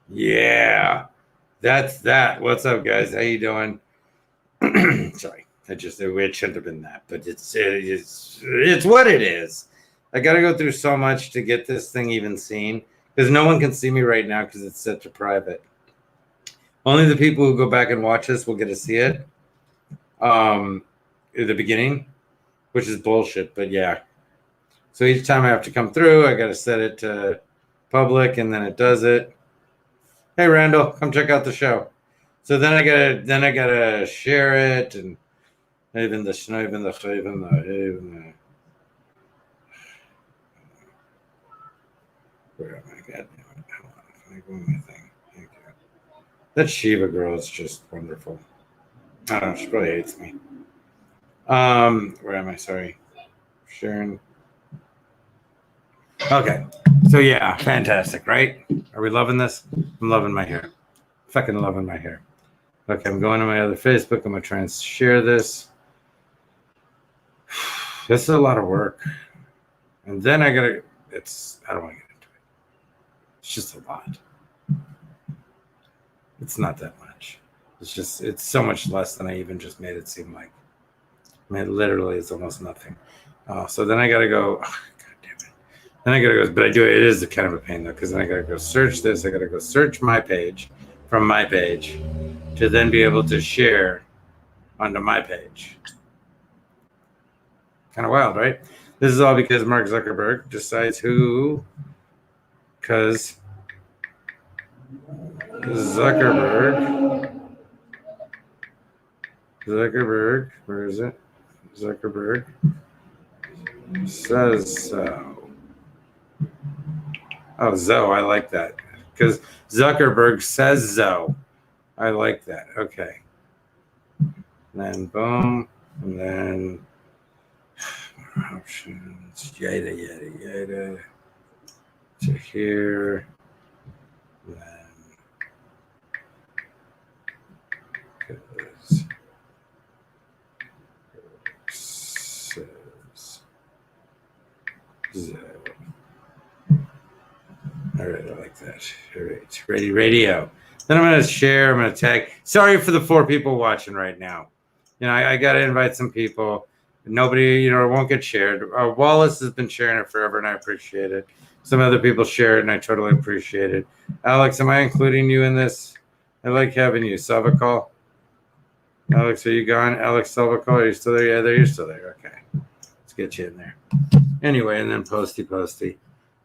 Yeah, that's that. What's up, guys? How you doing? Sorry, it shouldn't have been that, but it's what it is. I got to go through so much to get this thing even seen because no one can see me right now because it's such a private. Only the people who go back and watch this will get to see it. At the beginning, which is bullshit, but yeah. So each time I have to come through, I got to set it to public, and then it does it. Hey, Randall, come check out the show. So then I gotta share it, and even the where am I? God damn it! Hold on, can I go on my thing? Thank you. That Shiva girl is just wonderful. I don't know. She probably hates me. Where am I? Sorry, Sharon. Okay. So yeah, fantastic, right? Are we loving this? I'm loving my hair. Fucking loving my hair. Okay, I'm going to my other Facebook. I'm gonna try and share this. This is a lot of work. And then I gotta I don't want to get into it. It's just a lot. It's not that much. It's so much less than I even just made it seem like. I mean, literally it's almost nothing. So then I gotta go, God damn it. Then I gotta go, but it is kind of a pain though, because then I gotta go search this. I gotta go search my page from my page to then be able to share onto my page. Kind of wild, right? This is all because Mark Zuckerberg decides because Zuckerberg, where is it? Zuckerberg says so. Oh, Zoe, I like that. Because Zuckerberg says so. I like that. Okay. And then boom. And then options. Yada. To here. And then. Says. So. All right, I like that. All right, ready, radio. Then I'm going to share. I'm going to tag. Sorry for the 4 people watching right now. I got to invite some people. Nobody, it won't get shared. Wallace has been sharing it forever, and I appreciate it. Some other people share it, and I totally appreciate it. Alex, am I including you in this? I like having you. Savakal. Alex, are you gone? Alex Savakal, are you still there? Yeah, you're still there. Okay. Let's get you in there. Anyway, and then posty.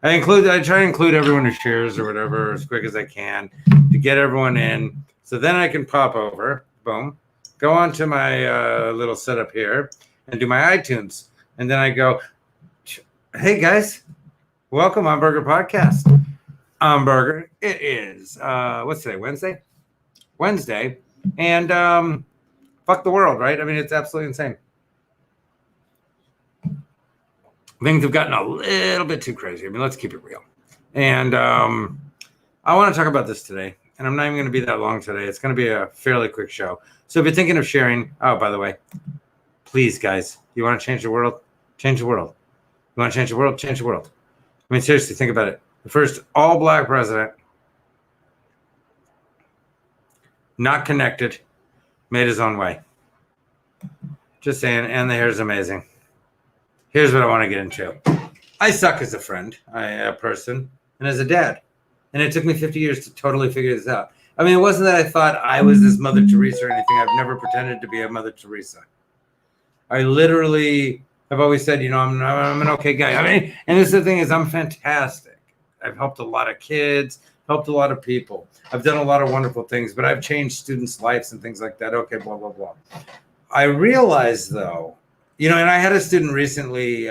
I try to include everyone who shares or whatever as quick as I can to get everyone in. So then I can pop over, boom, go on to my little setup here and do my iTunes. And then I go, hey guys, welcome on Burger Podcast. Burger. It is, what's today, Wednesday? Wednesday. And fuck the world, right? I mean, it's absolutely insane. Things have gotten a little bit too crazy. I mean, let's keep it real. And I want to talk about this today. And I'm not even going to be that long today. It's going to be a fairly quick show. So if you're thinking of sharing, oh, by the way, please, guys, you want to change the world? Change the world. You want to change the world? Change the world. I mean, seriously, think about it. The first all-black president, not connected, made his own way. Just saying. And the hair is amazing. Here's what I want to get into. I suck as a friend, a person, and as a dad. And it took me 50 years to totally figure this out. I mean, it wasn't that I thought I was this Mother Teresa or anything. I've never pretended to be a Mother Teresa. I literally have always said, I'm an okay guy. I mean, and this is the thing is I'm fantastic. I've helped a lot of kids, helped a lot of people. I've done a lot of wonderful things, but I've changed students' lives and things like that. Okay, blah, blah, blah. I realized, though, and I had a student recently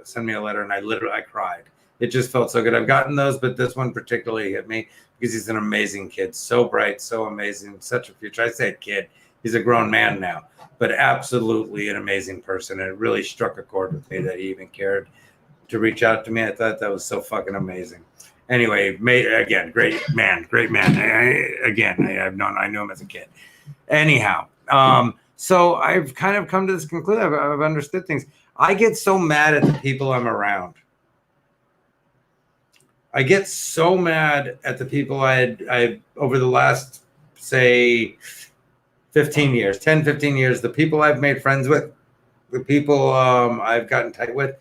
send me a letter, and I cried. It just felt so good. I've gotten those, but this one particularly hit me because he's an amazing kid. So bright, so amazing, such a future. I say kid. He's a grown man now, but absolutely an amazing person. And it really struck a chord with me that he even cared to reach out to me. I thought that was so fucking amazing. Anyway, great man. I knew him as a kid. Anyhow, so I've kind of come to this conclusion. I've understood things. I get so mad at the people I'm around. I get so mad at the people I over the last, say, 15 years, 10, 15 years, the people I've made friends with, the people I've gotten tight with,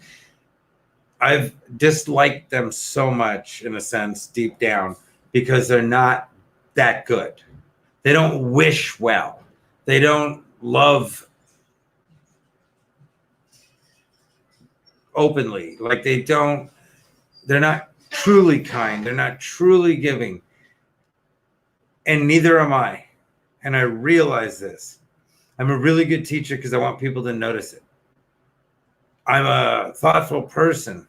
I've disliked them so much, in a sense, deep down, because they're not that good. They don't wish well. They don't love openly. Like they're not truly kind. They're not truly giving. And neither am I. And I realize this. I'm a really good teacher because I want people to notice it. I'm a thoughtful person,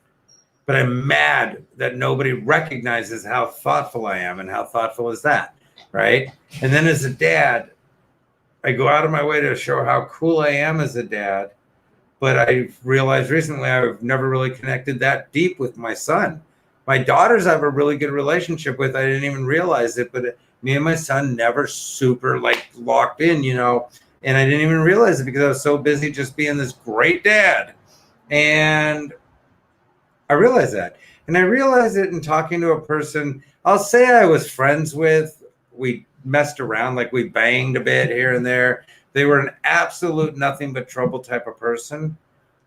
but I'm mad that nobody recognizes how thoughtful I am. And how thoughtful is that, right? And then as a dad, I go out of my way to show how cool I am as a dad. But I've realized recently I've never really connected that deep with my son. My daughters I have a really good relationship with. I didn't even realize it, but me and my son never super like locked in, and I didn't even realize it because I was so busy just being this great dad. And I realized that. And I realized it in talking to a person I'll say I was friends with. We messed around, like we banged a bit here and there. They were an absolute nothing but trouble type of person.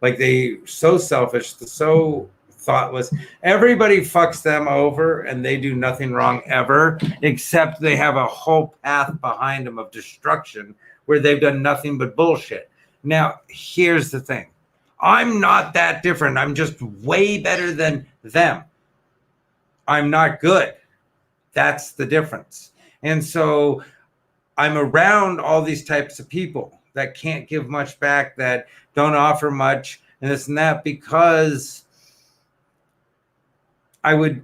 Like they so selfish, so thoughtless. Everybody fucks them over and they do nothing wrong ever, except they have a whole path behind them of destruction where they've done nothing but bullshit. Now, here's the thing. I'm not that different. I'm just way better than them. I'm not good. That's the difference. And so I'm around all these types of people that can't give much back, that don't offer much, and this and that, because I would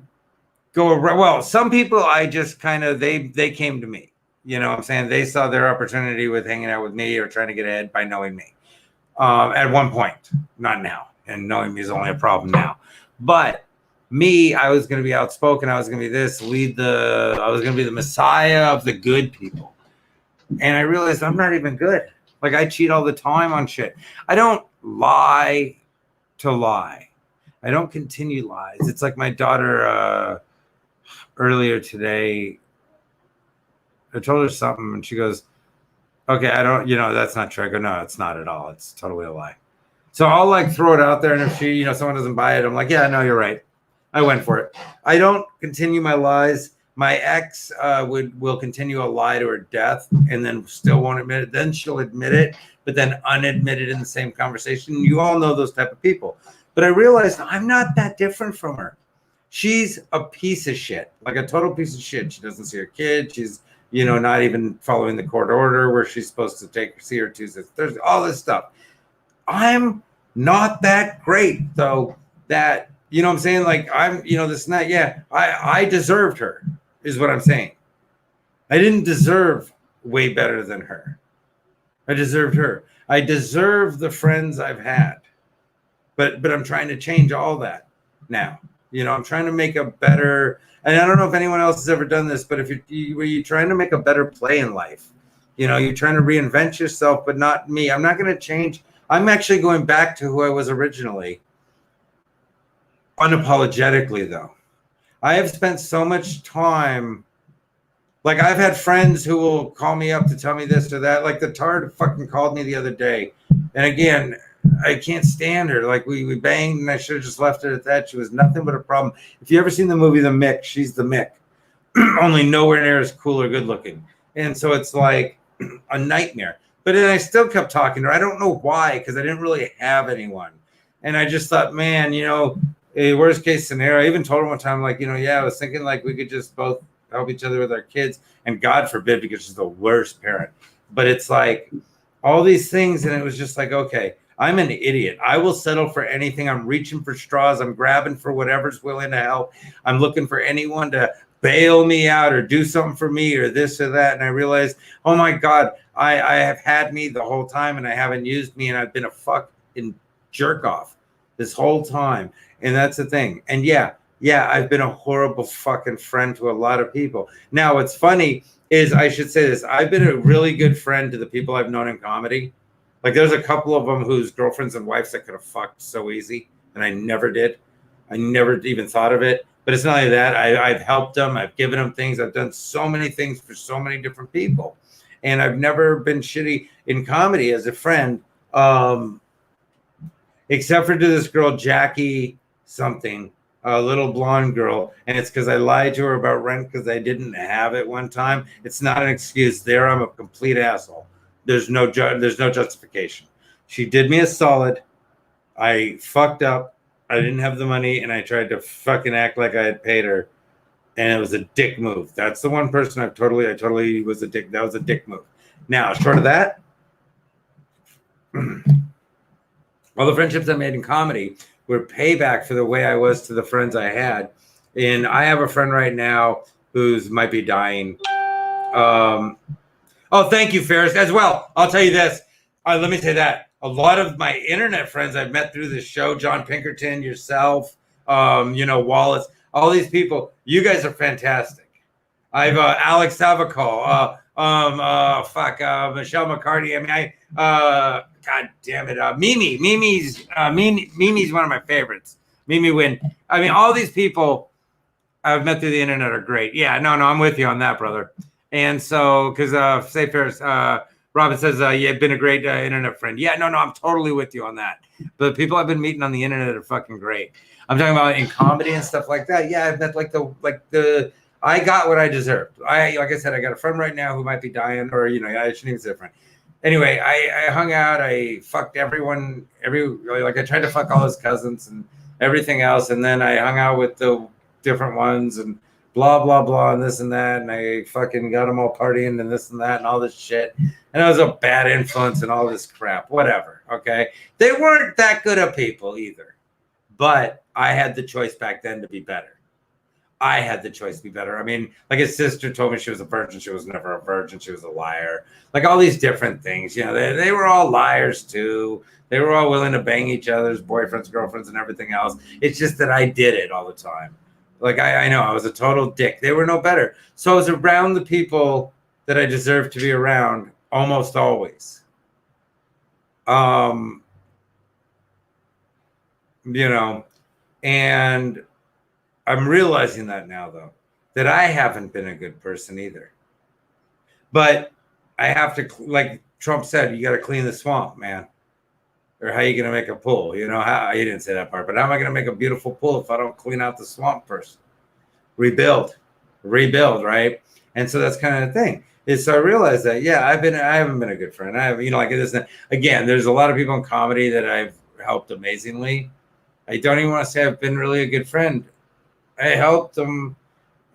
go around. Well, some people I just kind of, they came to me. You know what I'm saying? They saw their opportunity with hanging out with me or trying to get ahead by knowing me. At one point, not now. And knowing me is only a problem now. But me, I was going to be outspoken. I was going to be this, I was going to be the messiah of the good people. And I realized I'm not even good. Like I cheat all the time on shit. I don't lie to lie. I don't continue lies. It's like my daughter earlier today. I told her something and she goes, okay, I don't, that's not true. I go, no, it's not at all. It's totally a lie. So I'll like throw it out there. And if she, someone doesn't buy it, I'm like, yeah, no, you're right. I went for it. I don't continue my lies. My ex will continue a lie to her death and then still won't admit it. Then she'll admit it, but then unadmit it in the same conversation. You all know those type of people. But I realized I'm not that different from her. She's a piece of shit, like a total piece of shit. She doesn't see her kid. She's, not even following the court order where she's supposed to see her Tuesdays, Thursdays, all this stuff. I'm not that great, though, that, what I'm saying? Like, I'm, this and that. Yeah, I deserved her, is what I'm saying. I didn't deserve way better than her. I deserved her. I deserve the friends I've had. But I'm trying to change all that now. I'm trying to make a better, and I don't know if anyone else has ever done this, but if you're trying to make a better play in life, you're trying to reinvent yourself, but not me. I'm not going to change. I'm actually going back to who I was originally. Unapologetically, though. I have spent so much time, like I've had friends who will call me up to tell me this or that. Like the Tard fucking called me the other day. And again, I can't stand her. Like we banged and I should have just left it at that. She was nothing but a problem. If you ever seen the movie The Mick, she's the Mick. Only nowhere near as cool or good looking. And so it's like a nightmare. But then I still kept talking to her. I don't know why, because I didn't really have anyone. And I just thought, man, a worst case scenario. I even told her one time, like, I was thinking like we could just both help each other with our kids. And God forbid, because she's the worst parent. But it's like all these things. And it was just like, okay, I'm an idiot. I will settle for anything. I'm reaching for straws. I'm grabbing for whatever's willing to help. I'm looking for anyone to bail me out or do something for me or this or that. And I realized, oh my God, I have had me the whole time and I haven't used me and I've been a fucking jerk off this whole time. And that's the thing. And yeah, I've been a horrible fucking friend to a lot of people. Now, what's funny is, I should say this, I've been a really good friend to the people I've known in comedy. Like there's a couple of them whose girlfriends and wives I could have fucked so easy. And I never did. I never even thought of it. But But it's not only that. I've helped them. I've given them things. I've done so many things for so many different people. And I've never been shitty in comedy as a friend, except for to this girl, Jackie something, a little blonde girl. And it's because I lied to her about rent because I didn't have it one time. It's not an excuse. There, I'm a complete asshole. There's no justification. She did me a solid. I fucked up. I didn't have the money, and I tried to fucking act like I had paid her, and it was a dick move. That's the one person I totally was a dick. That was a dick move. Now, short of that, all the friendships I made in comedy were payback for the way I was to the friends I had. And I have a friend right now who's might be dying. Oh, thank you, Ferris, as well. I'll tell you this. Let me say that. A lot of my internet friends I've met through this show, John Pinkerton, yourself, Wallace, all these people, you guys are fantastic. I've Alex Savakol, Michelle McCarty. I mean, God damn it, Mimi's one of my favorites. Mimi Wynn. I mean, all these people I've met through the internet are great. Yeah, no, I'm with you on that, brother. And so, because say Ferris, Robin says, you've been a great internet friend. Yeah, no, I'm totally with you on that. The people I've been meeting on the internet are fucking great. I'm talking about in comedy and stuff like that. Yeah, I've met I got what I deserved. Like I said, I got a friend right now who might be dying, or I shouldn't even say a friend. Anyway, I hung out. I fucked everyone. I tried to fuck all his cousins and everything else, and then I hung out with the different ones and blah blah blah and this and that, and I fucking got them all partying and this and that and all this shit, and I was a bad influence and all this crap. Whatever. Okay, they weren't that good of people either, but I had the choice back then to be better. I had the choice to be better. I mean, like his sister told me she was a virgin. She was never a virgin. She was a liar. Like all these different things. They were all liars too. They were all willing to bang each other's boyfriends, girlfriends, and everything else. It's just that I did it all the time. Like I know I was a total dick. They were no better. So I was around the people that I deserved to be around almost always. And I'm realizing that now, though, that I haven't been a good person either. But I have to, like Trump said, you got to clean the swamp, man. Or how are you going to make a pool? He didn't say that part, but how am I going to make a beautiful pool if I don't clean out the swamp first? Rebuild, right? And so that's kind of the thing. So I realized that, yeah, I haven't been a good friend. Again, there's a lot of people in comedy that I've helped amazingly. I don't even want to say I've been really a good friend. I helped them,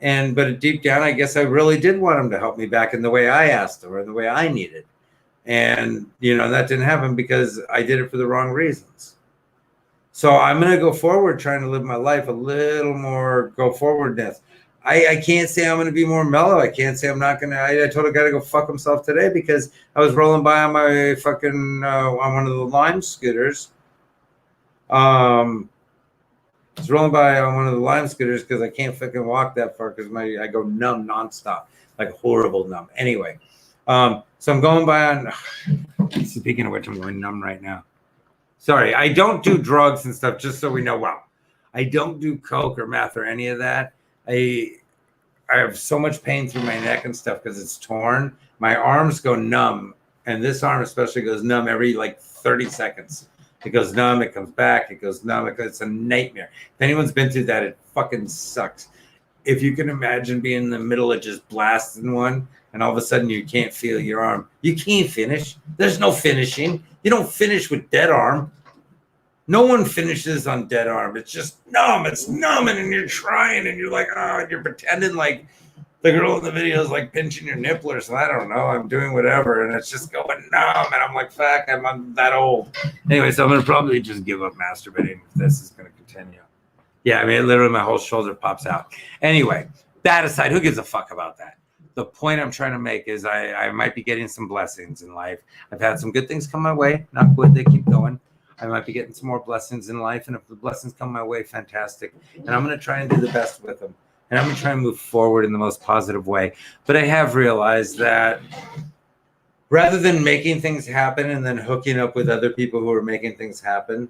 but deep down, I guess I really did want them to help me back in the way I asked them or the way I needed. And, that didn't happen because I did it for the wrong reasons. So I'm going to go forward trying to live my life a little more go forwardness. I can't say I'm going to be more mellow. I can't say I'm not going to. I told a guy to go fuck himself today because I was rolling by on my fucking, on one of the Lime scooters. I was rolling by on one of the Lime scooters because I can't fucking walk that far because I go numb nonstop, like horrible numb. Anyway, so I'm going by on. Speaking of which, I'm going numb right now. Sorry, I don't do drugs and stuff. Just so we know, I don't do coke or meth or any of that. I have so much pain through my neck and stuff because it's torn. My arms go numb, and this arm especially goes numb every 30 seconds. It goes numb, it comes back, it goes numb. It's a nightmare. If anyone's been through that, it fucking sucks. If you can imagine being in the middle of just blasting one, and all of a sudden you can't feel your arm. You can't finish. There's no finishing. You don't finish with dead arm. No one finishes on dead arm. It's just numb. It's numbing, and you're trying, and you're like, you're pretending like the girl in the video is pinching your nipple or something. I don't know. I'm doing whatever, and it's just going numb. And I'm like, fuck, I'm that old. Anyway, so I'm going to probably just give up masturbating if this is going to continue. Yeah, literally my whole shoulder pops out. Anyway, that aside, who gives a fuck about that? The point I'm trying to make is I might be getting some blessings in life. I've had some good things come my way. Not good. They keep going. I might be getting some more blessings in life. And if the blessings come my way, fantastic. And I'm going to try and do the best with them. And I'm going to try and move forward in the most positive way. But I have realized that rather than making things happen and then hooking up with other people who are making things happen,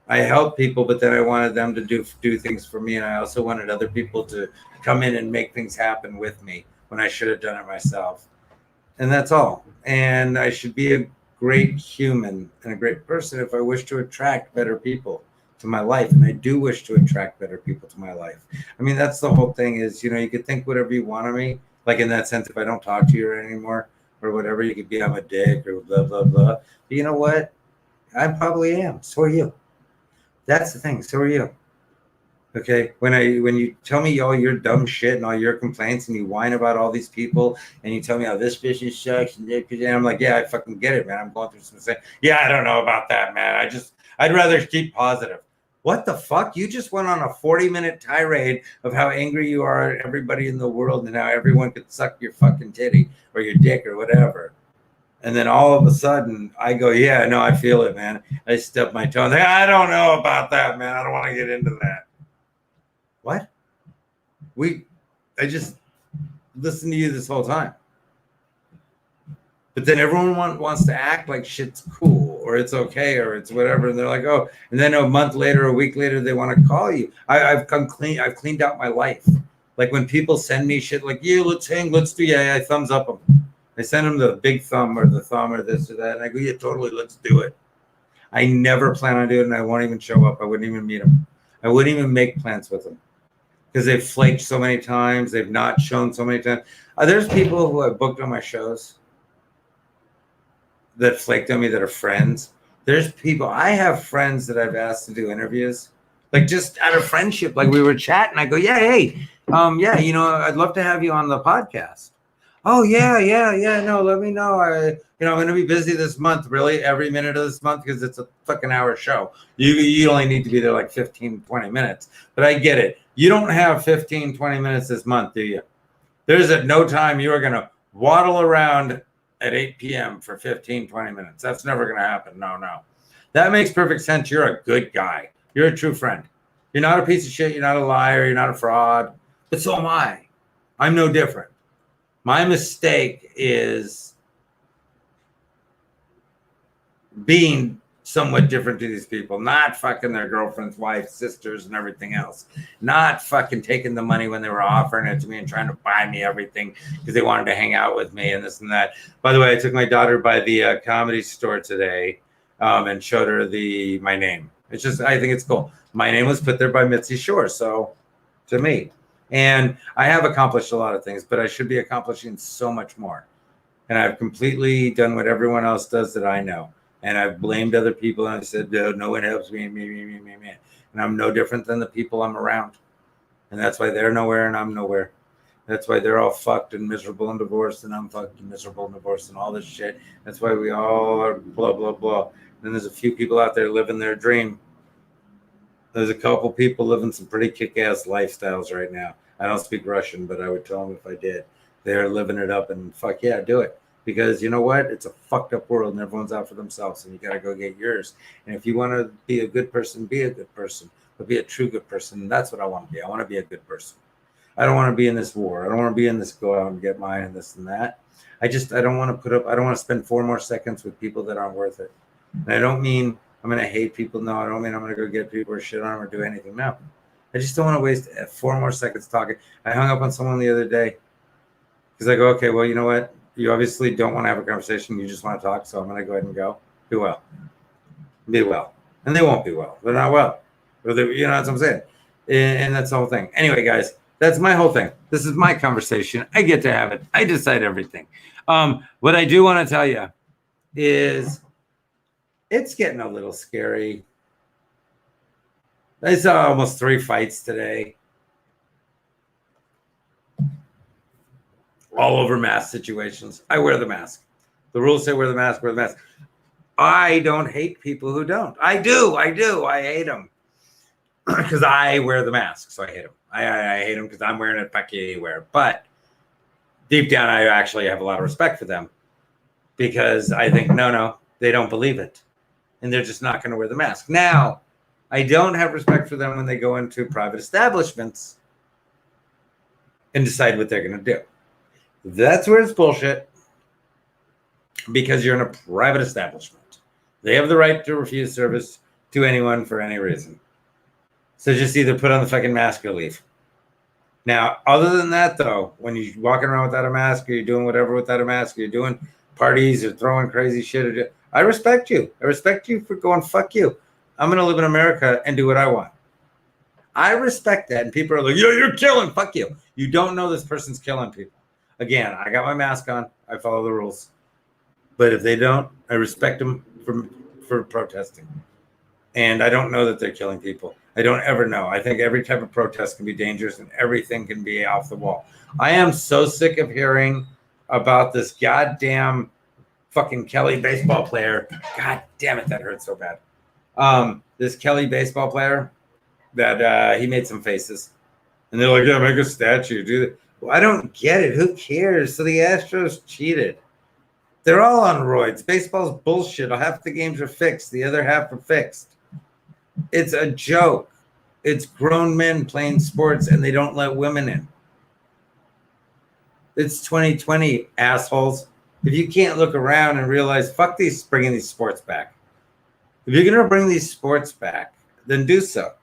I helped people, but then I wanted them to do things for me, and I also wanted other people to come in and make things happen with me when I should have done it myself. And that's all. And I should be a great human and a great person if I wish to attract better people to my life. And I do wish to attract better people to my life. I mean, that's the whole thing is, you could think whatever you want of me, like in that sense, if I don't talk to you anymore or whatever, you could be, I'm a dick or blah, blah, blah. But you know what? I probably am. So are you. That's the thing. So are you. Okay. When you tell me all your dumb shit and all your complaints and you whine about all these people and you tell me how this business sucks and I'm like, yeah, I fucking get it, man. I'm going through some things. Yeah, I don't know about that, man. I'd rather keep positive. What the fuck? You just went on a 40-minute tirade of how angry you are at everybody in the world and how everyone could suck your fucking titty or your dick or whatever. And then all of a sudden I go, yeah, no, I feel it, man. I stub my toe. I don't know about that, man. I don't want to get into that. What? I just listened to you this whole time. But then everyone wants to act like shit's cool or it's okay or it's whatever. And they're like, oh, and then a month later, a week later, they want to call you. I've come clean. I've cleaned out my life. Like when people send me shit like, yeah, let's hang, let's do, yeah, I thumbs up them. I send them the big thumb or the thumb or this or that. And I go, yeah, totally, let's do it. I never plan on doing it and I won't even show up. I wouldn't even meet them. I wouldn't even make plans with them. Because they've flaked so many times, they've not shown so many times. There's people who I've booked on my shows that flaked on me that are friends. There's people, I have friends that I've asked to do interviews, like just out of friendship. Like we were chatting, I go, yeah, hey, yeah, I'd love to have you on the podcast. Oh, yeah, no, let me know. I'm going to be busy this month, really, every minute of this month, because it's a fucking hour show. You only need to be there like 15, 20 minutes. But I get it. You don't have 15, 20 minutes this month, do you? There's at no time you are going to waddle around at 8 p.m. for 15, 20 minutes. That's never going to happen. No. That makes perfect sense. You're a good guy. You're a true friend. You're not a piece of shit. You're not a liar. You're not a fraud. But so am I. I'm no different. My mistake is being somewhat different to these people, not fucking their girlfriends, wives, sisters, and everything else. Not fucking taking the money when they were offering it to me and trying to buy me everything because they wanted to hang out with me and this and that. By the way, I took my daughter by the comedy store today and showed her my name. It's just, I think it's cool. My name was put there by Mitzi Shore, so to me. And I have accomplished a lot of things, but I should be accomplishing so much more. And I've completely done what everyone else does that I know. And I've blamed other people and I said, no one helps me. And I'm no different than the people I'm around. And that's why they're nowhere and I'm nowhere. That's why they're all fucked and miserable and divorced and I'm fucked and miserable and divorced and all this shit. That's why we all are blah, blah, blah. And then there's a few people out there living their dream. There's a couple people living some pretty kick-ass lifestyles right now. I don't speak Russian, but I would tell them if I did. They're living it up and fuck yeah, do it. Because you know what? It's a fucked up world and everyone's out for themselves and you got to go get yours. And if you want to be a good person, be a good person. But be a true good person. And that's what I want to be. I want to be a good person. I don't want to be in this war. I don't want to be in this go out and get mine and this and that. I don't want to spend 4 more seconds with people that aren't worth it. And I don't mean I'm going to hate people. No, I don't mean I'm going to go get people or shit on them or do anything. No. I just don't want to waste 4 more seconds talking. I hung up on someone the other day because I go, okay, well, you know what? You obviously don't want to have a conversation. You just want to talk. So I'm going to go ahead and go. Do well. Be well. And they won't be well. They're not well. Or that's what I'm saying. And that's the whole thing. Anyway, guys, that's my whole thing. This is my conversation. I get to have it. I decide everything. What I do want to tell you is it's getting a little scary. I saw almost 3 fights today. All over mask situations. I wear the mask. The rules say wear the mask, wear the mask. I don't hate people who don't. I do. I hate them. Because I wear the mask, so I hate them. I hate them because I'm wearing it back anywhere. But deep down, I actually have a lot of respect for them. Because I think, no, they don't believe it. And they're just not going to wear the mask. Now, I don't have respect for them when they go into private establishments and decide what they're going to do. That's where it's bullshit because you're in a private establishment. They have the right to refuse service to anyone for any reason. So just either put on the fucking mask or leave. Now, other than that, though, when you're walking around without a mask or you're doing whatever without a mask, or you're doing parties or throwing crazy shit, I respect you. I respect you for going, fuck you. I'm going to live in America and do what I want. I respect that. And people are like, yo, you're killing. Fuck you. You don't know this person's killing people. Again, I got my mask on. I follow the rules. But if they don't, I respect them for protesting. And I don't know that they're killing people. I don't ever know. I think every type of protest can be dangerous and everything can be off the wall. I am so sick of hearing about this goddamn fucking Kelly baseball player. God damn it, that hurts so bad. This Kelly baseball player that he made some faces. And they're like, yeah, make a statue. Do that. Well, I don't get it. Who cares? So the Astros cheated. They're all on roids. Baseball's bullshit. Half the games are fixed. The other half are fixed. It's a joke. It's grown men playing sports and they don't let women in. It's 2020, assholes. If you can't look around and realize, fuck these, bringing these sports back. If you're going to bring these sports back, then do so.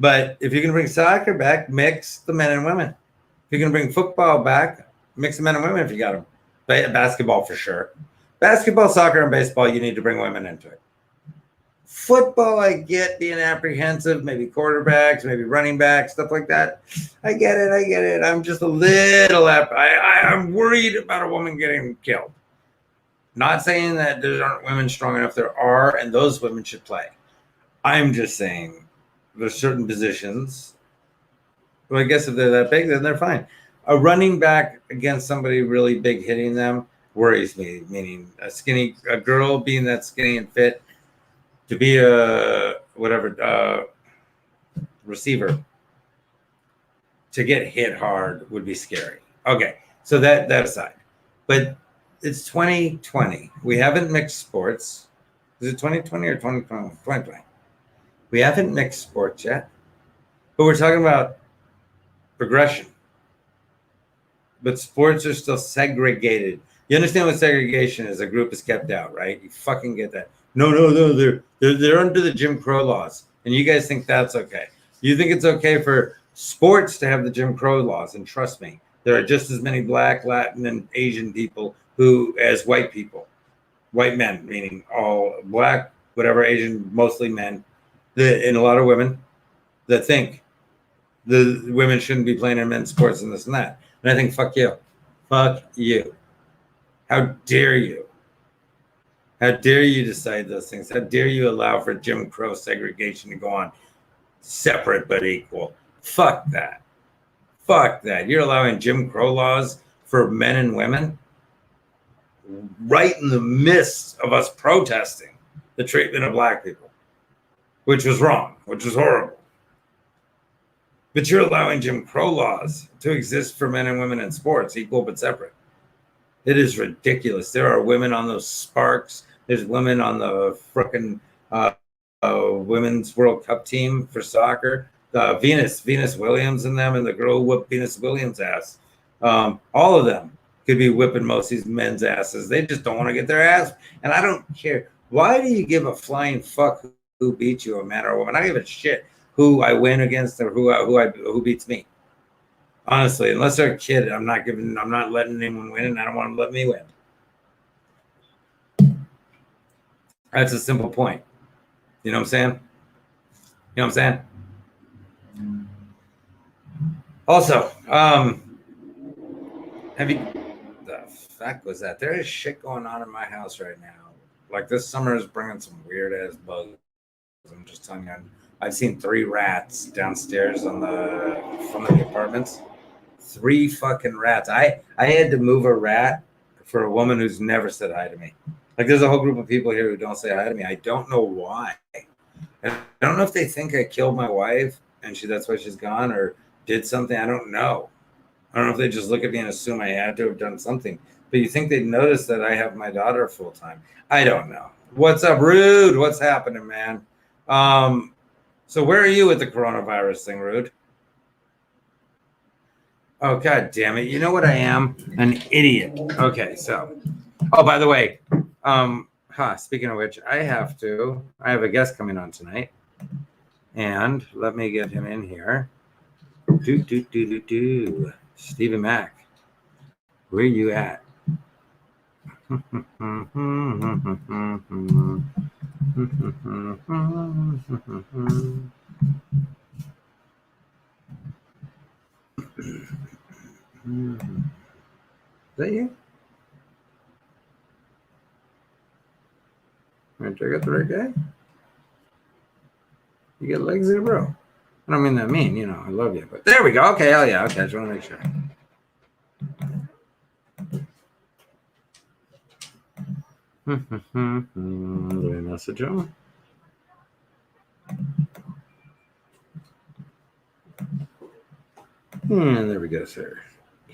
But if you're going to bring soccer back, mix the men and women. If you're going to bring football back, mix the men and women if you got them. Basketball for sure. Basketball, soccer, and baseball, you need to bring women into it. Football, I get being apprehensive, maybe quarterbacks, maybe running backs, stuff like that. I get it. I'm just a little, I'm worried about a woman getting killed. Not saying that there aren't women strong enough. There are, and those women should play. I'm just saying there's certain positions. Well, I guess if they're that big, then they're fine. A running back against somebody really big hitting them worries me, meaning a girl being that skinny and fit, to be a receiver, to get hit hard would be scary. Okay, so that aside. But it's 2020. We haven't mixed sports. Is it 2020 or 2020? 2020. We haven't mixed sports yet. But we're talking about progression. But sports are still segregated. You understand what segregation is? A group is kept out, right? You fucking get that. No, they're under the Jim Crow laws, and you guys think that's okay. You think it's okay for sports to have the Jim Crow laws, and trust me, there are just as many Black, Latin, and Asian people as white people, white men, meaning all Black, whatever, Asian, mostly men, and a lot of women that think the women shouldn't be playing in men's sports and this and that. And I think, fuck you. How dare you? How dare you decide those things? How dare you allow for Jim Crow segregation to go on separate but equal? Fuck that. You're allowing Jim Crow laws for men and women right in the midst of us protesting the treatment of Black people, which was wrong, which was horrible. But you're allowing Jim Crow laws to exist for men and women in sports, equal but separate. It is ridiculous. There are women on those Sparks. There's women on the frickin' Women's World Cup team for soccer. Venus Williams and them, and the girl who whipped Venus Williams' ass. All of them could be whipping most of these men's asses. They just don't want to get their ass. And I don't care. Why do you give a flying fuck who beats you, a man or a woman? I give a shit who I win against or who beats me. Honestly, unless they're a kid, I'm not letting anyone win, and I don't want them to let me win. That's a simple point. You know what I'm saying? Also, the fuck was that? There is shit going on in my house right now. Like, this summer is bringing some weird ass bugs. I'm just telling you, I've seen 3 rats downstairs from the apartments. 3 fucking rats. I had to move a rat for a woman who's never said hi to me. Like, there's a whole group of people here who don't say hi to me. I don't know why. I don't know if they think I killed my wife and that's why she's gone, or did something. I don't know. I don't know if they just look at me and assume I had to have done something. But you think they'd notice that I have my daughter full time. I don't know. What's up, Rude? What's happening, man? So where are you with the coronavirus thing, Rude? Oh, God damn it. You know what I am? An idiot. Okay, so. Oh, by the way, Speaking of which, I have a guest coming on tonight. And let me get him in here. Stevie Mac, where you at? Is that you? Did I got the right guy? You got legs there, bro. I don't mean that mean, you know, I love you, but there we go. Okay, hell yeah. Okay, I just want to make sure. Let me message him. And there we go, sir.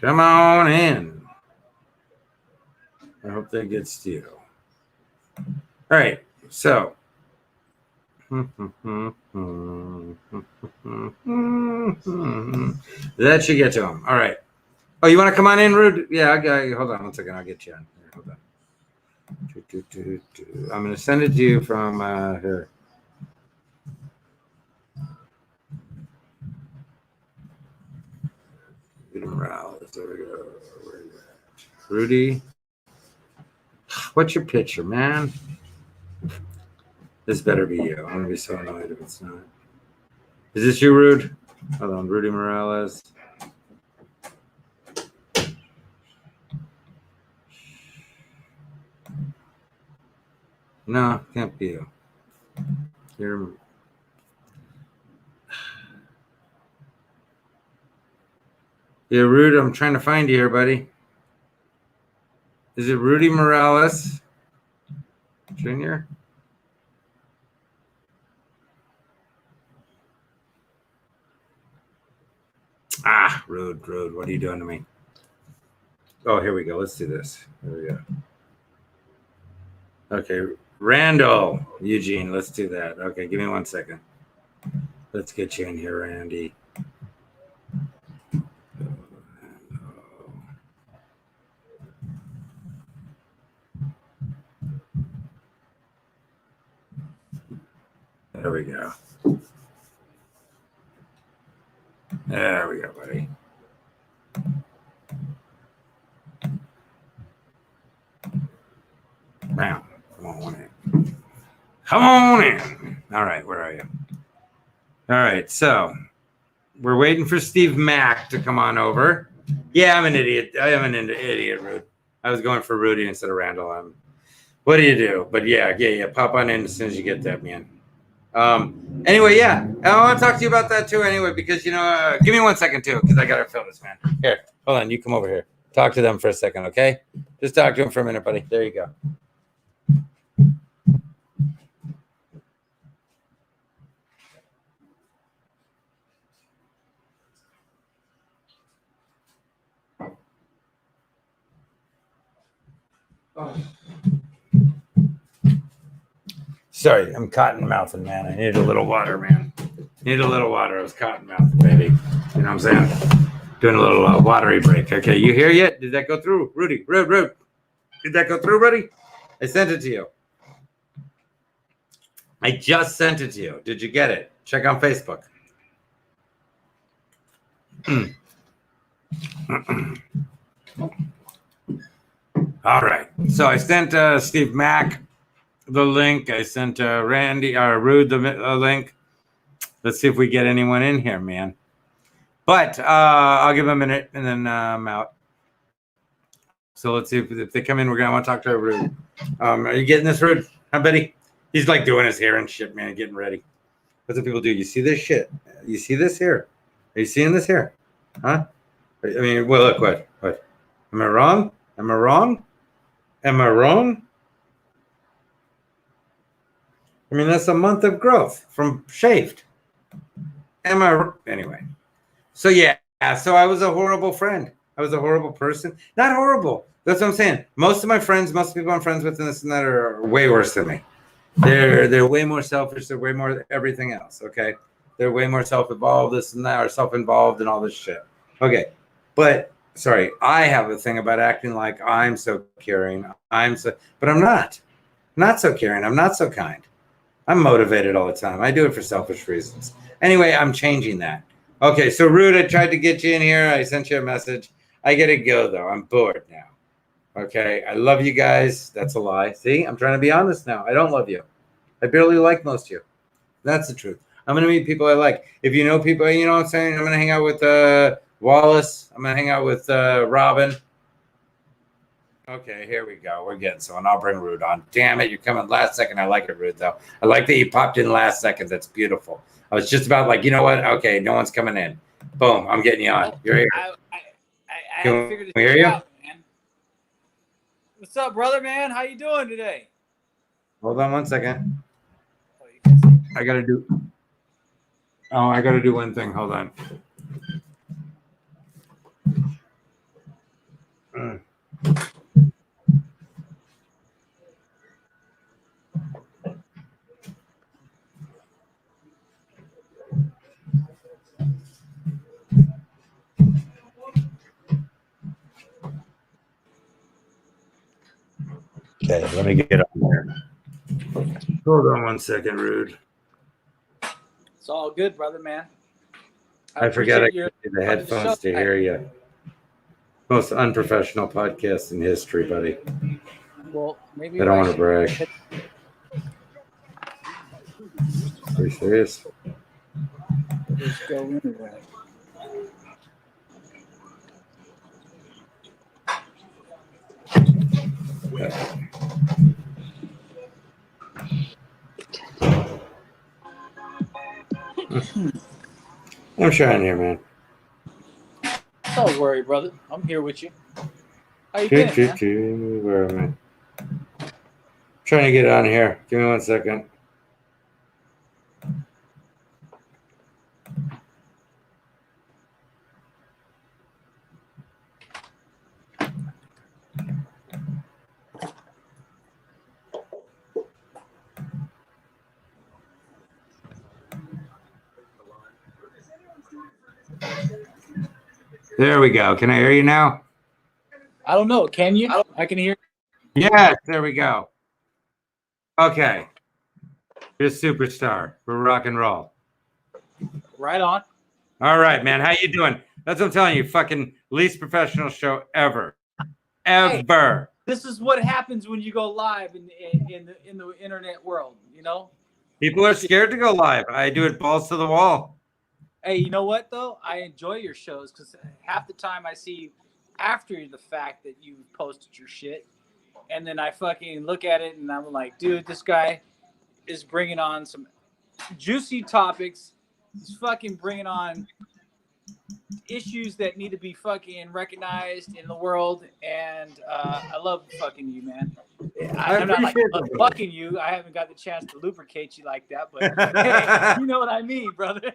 Come on in. I hope that gets to you. All right, so. That should get to him. All right. Oh, you want to come on in, Rude? Yeah, hold on one second. I'll get you on here. Hold on. I'm going to send it to you from here. Morales. There we go. Where you at? Rudy. What's your picture, man? This better be you. I'm going to be so annoyed if it's not. Is this you, Rude? Hold on. Rudy Morales. No, can't be you. You're... Yeah, Rude, I'm trying to find you here, buddy. Is it Rudy Morales Jr.? Rude, what are you doing to me? Oh, here we go. Let's do this. Here we go. Okay, Randall Eugene, let's do that. Okay, give me 1 second. Let's get you in here, Randy. There we go. There we go, buddy. Now, come on in. Come on in. All right, where are you? All right, so we're waiting for Steve Mack to come on over. Yeah, I'm an idiot. I am an idiot, Rude. I was going for Rudy instead of Randall. What do you do? But yeah. Pop on in as soon as you get that, man. Anyway, yeah, I want to talk to you about that too. Anyway, because give me 1 second too, because I gotta fill this, man. Here, hold on. You come over here. Talk to them for a second, okay? Just talk to them for a minute, buddy. There you go. Oh. Sorry, I'm cotton mouthing, man. I need a little water, man. Need a little water. I was cotton mouthing, baby. You know what I'm saying? Doing a little watery break. Okay, you here yet? Did that go through? Rudy, Rude. Did that go through, buddy? I sent it to you. I just sent it to you. Did you get it? Check on Facebook. All right. So I sent Steve Mack the link. I sent Randy or Rude the link. Let's see if we get anyone in here, man. But I'll give them a minute and then I'm out. So let's see if they come in. We're gonna want to talk to Rude. Are you getting this, Rude? Hi, buddy. He's like doing his hair and shit, man, getting ready. That's what people do. You see this shit? You see this here? Are you seeing this here? Huh? I mean, well, look, what? Am I wrong? Am I wrong? Am I wrong? I mean, that's a month of growth from shaved. Am I? Anyway. So, yeah. So I was a horrible friend. I was a horrible person. Not horrible. That's what I'm saying. Most of my friends, most people I'm friends with and this and that are way worse than me. They're way more selfish. They're way more everything else. Okay. They're way more self-involved, this and that, or self-involved and all this shit. Okay. But sorry, I have a thing about acting like I'm so caring. But I'm not. not so caring. I'm not so kind. I'm motivated all the time. I do it for selfish reasons. Anyway, I'm changing that. Okay, so Rude, I tried to get you in here. I sent you a message. I gotta go though. I'm bored now. Okay, I love you guys. That's a lie. See, I'm trying to be honest now. I don't love you. I barely like most of you. That's the truth. I'm gonna meet people I like. If you know people, you know what I'm saying. I'm gonna hang out with Wallace. I'm gonna hang out with Robin. Okay, here we go. We're getting someone. I'll bring Rude on. Damn it, you're coming last second. I like it, Rude, though. I like that you popped in last second. That's beautiful. I was just about like, you know what? Okay, no one's coming in. Boom, I'm getting you on. You're here. I had figured Can we hear you? out, man. What's up, brother, man? How you doing today? Hold on one second. I gotta do one thing. Hold on. Okay, let me get on there. Hold on one second, Rude. It's all good, brother, man. I forgot I appreciate gave you the headphones to hear you. Most unprofessional podcast in history, buddy. Well, maybe I don't want to brag. Are you serious? Just go anyway. I'm trying here, man. Don't worry, brother. I'm here with you. How you been, man? Where am I? Trying to get on here. Give me 1 second. There we go. Can I hear you now? I don't know. Can you? I can hear. Yes, there we go. Okay. You're a superstar. We're rock and roll. Right on. All right, man. How you doing? That's what I'm telling you. Fucking least professional show ever. Ever. Hey, this is what happens when you go live in the internet world, you know? People are scared to go live. I do it balls to the wall. Hey, you know what, though? I enjoy your shows because half the time I see after the fact that you posted your shit. And then I fucking look at it and I'm like, dude, this guy is bringing on some juicy topics. He's fucking bringing on issues that need to be fucking recognized in the world. And I love fucking you, man. I'm not like fucking you. I haven't got the chance to lubricate you like that, but hey, you know what I mean, brother.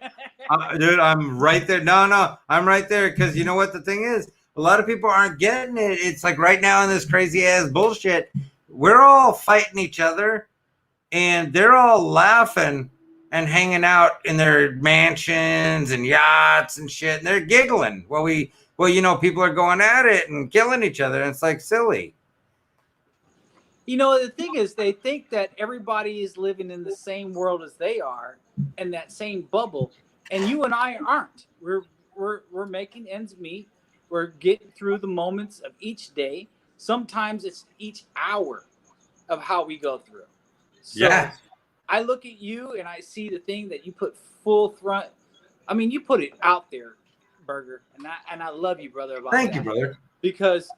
Dude, I'm right there. No, I'm right there because you know what the thing is? A lot of people aren't getting it. It's like right now in this crazy ass bullshit, we're all fighting each other and they're all laughing and hanging out in their mansions and yachts and shit. And they're giggling. Well, you know, people are going at it and killing each other. And it's like silly. You know, the thing is, they think that everybody is living in the same world as they are, in that same bubble, and you and I aren't. We're making ends meet. We're getting through the moments of each day. Sometimes it's each hour of how we go through. So yeah. I look at you and I see the thing that you put full front. I mean, you put it out there, Burger, and I love you, brother. Thank you, brother. Because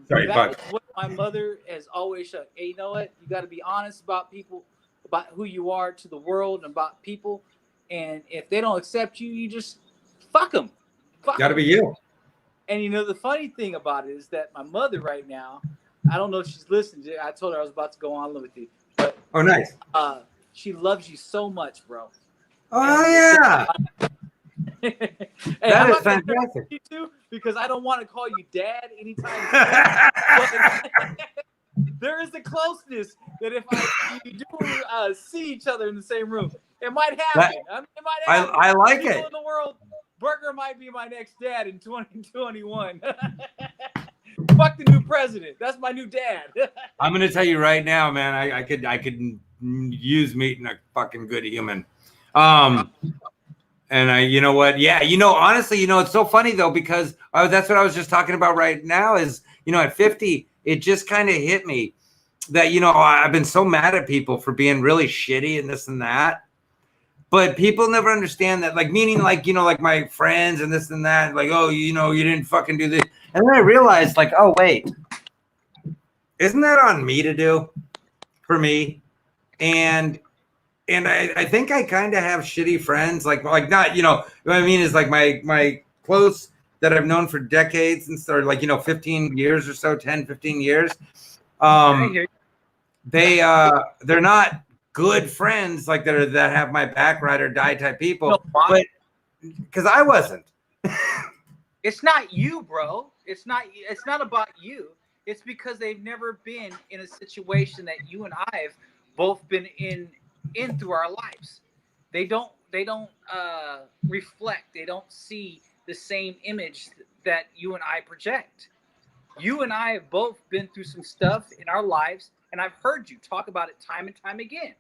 Sorry, that's what my mother has always said. Hey, you know what? You got to be honest about people, about who you are to the world, and about people. And if they don't accept you, you just fuck them. Got to be you. And you know, the funny thing about it is that my mother right now, I don't know if she's listening. I told her I was about to go on with you. But, oh, nice. She loves you so much, bro. Oh, yeah. Hey, that is fantastic. You too, because I don't want to call you dad anytime soon. There is a closeness that if you do see each other in the same room, it might happen. It might happen. I like it. In the world, Burger might be my next dad in 2021. Fuck the new president. That's my new dad. I'm gonna tell you right now, man. I could use meeting a fucking good human. And you know what? Yeah, honestly, it's so funny though, because that's what I was just talking about right now is, at 50, it just kind of hit me that, I've been so mad at people for being really shitty and this and that. But people never understand that, like, meaning like, like my friends and this and that, like, oh, you didn't fucking do this. And then I realized, like, oh, wait, isn't that on me to do for me? And I think I kind of have shitty friends, like not, what I mean is like my close that I've known for decades and started, like, 15 years or so, 10, 15 years. They're not good friends like that have my back, ride or die type people, but because I wasn't. It's not you, bro. It's not about you. It's because they've never been in a situation that you and I have both been in through our lives. They don't reflect. They don't see the same image that you and I project. You and I have both been through some stuff in our lives, and I've heard you talk about it time and time again.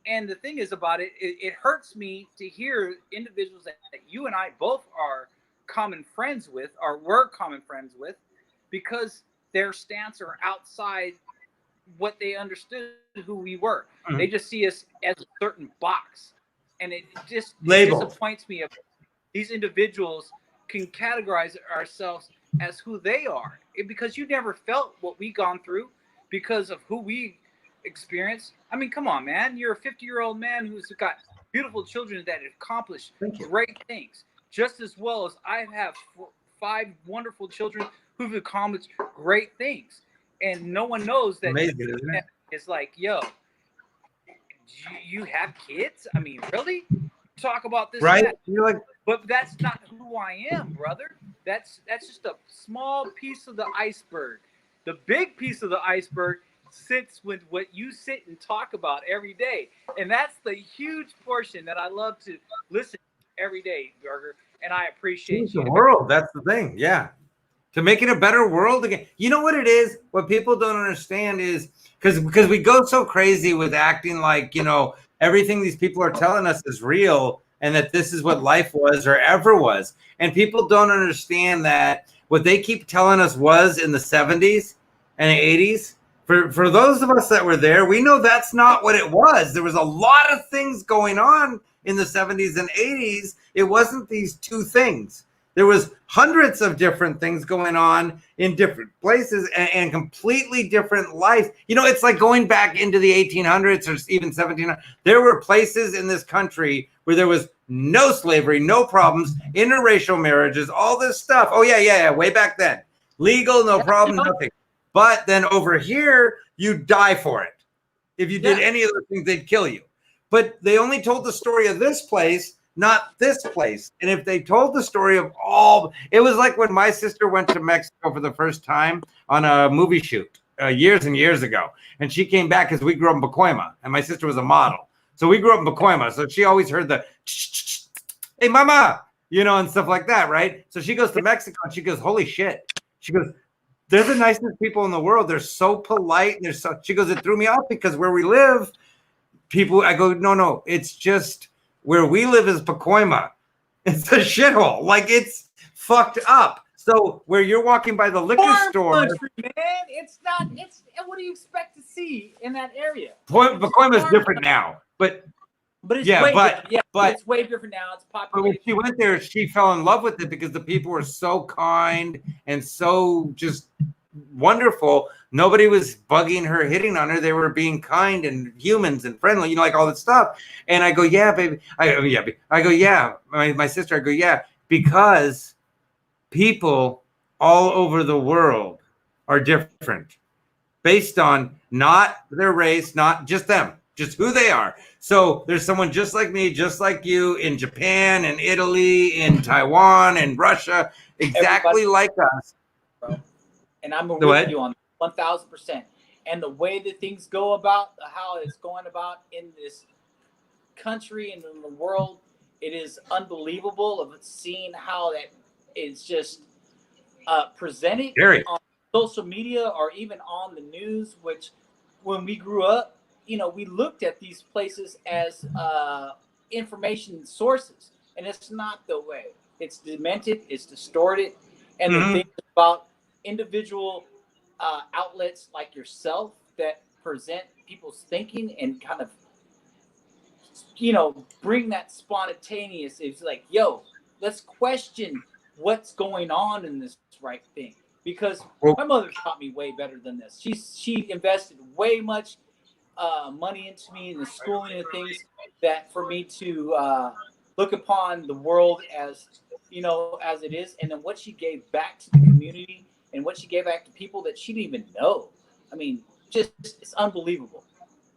And the thing is about it, it hurts me to hear individuals that you and I both are common friends with, or were common friends with, because their stance are outside what they understood who we were. Mm-hmm. They just see us as a certain box. And it disappoints me. These individuals can categorize ourselves as who they are, because you never felt what we gone through because of who we experienced. I mean, come on, man. You're a 50-year-old man who's got beautiful children that have accomplished great things, just as well as I have 5 wonderful children who've accomplished great things. And no one knows that. Amazing, isn't it? It's like, yo, you have kids? I mean, really? Talk about this, right? You're like, but that's not who I am, brother. That's just a small piece of the iceberg. The big piece of the iceberg sits with what you sit and talk about every day, and that's the huge portion that I love to listen to every day, Burger. And I appreciate the world. That's the thing, yeah. To make it a better world again. You know what it is? What people don't understand is because we go so crazy with acting like, everything these people are telling us is real and that this is what life was or ever was. And people don't understand that what they keep telling us was in the 70s and the 80s. For those of us that were there, we know that's not what it was. There was a lot of things going on in the 70s and 80s. It wasn't these two things. There was hundreds of different things going on in different places and completely different life. It's like going back into the 1800s or even 1700s. There were places in this country where there was no slavery, no problems, interracial marriages, all this stuff. Oh, yeah. Way back then. Legal, no problem, nothing. But then over here, you die for it. If you did any of those things, they'd kill you. But they only told the story of this place, not this place. And if they told the story of all, it was like when my sister went to Mexico for the first time on a movie shoot years and years ago. And she came back because we grew up in Pacoima and my sister was a model. So we grew up in Pacoima. So she always heard the, hey, mama, and stuff like that, right? So she goes to Mexico and she goes, holy shit. She goes, they're the nicest people in the world. They're so polite. She goes, it threw me off because where we live, I go, no, it's just, where we live is Pacoima. It's a shithole. Like, it's fucked up. So where you're walking by the liquor store, country, man, it's not. It's what do you expect to see in that area? Pacoima is different now, but it's way different. But it's way different now. It's popular. But when she went there, she fell in love with it because the people were so kind and so just wonderful. Nobody was bugging her, hitting on her. They were being kind and humans and friendly, like all that stuff. And I go, yeah, baby. I go, yeah. My sister, I go, yeah, because people all over the world are different based on not their race, not just them, just who they are. So there's someone just like me, just like you in Japan and Italy, in Taiwan and Russia, exactly like us. Bro. And I'm with you on 1,000%. And the way that things go about, how it's going about in this country and in the world, it is unbelievable of seeing how that it's just presented Gary. on social media or even on the news, which when we grew up, we looked at these places as information sources, and it's not the way. It's demented, it's distorted, and the thing about individual outlets like yourself that present people's thinking and kind of bring that spontaneous. It's like, yo, let's question what's going on in this right thing, because my mother taught me way better than this. She invested way much money into me in the schooling and things that for me to look upon the world as as it is, and then what she gave back to the community and what she gave back to people that she didn't even know. I mean, just it's unbelievable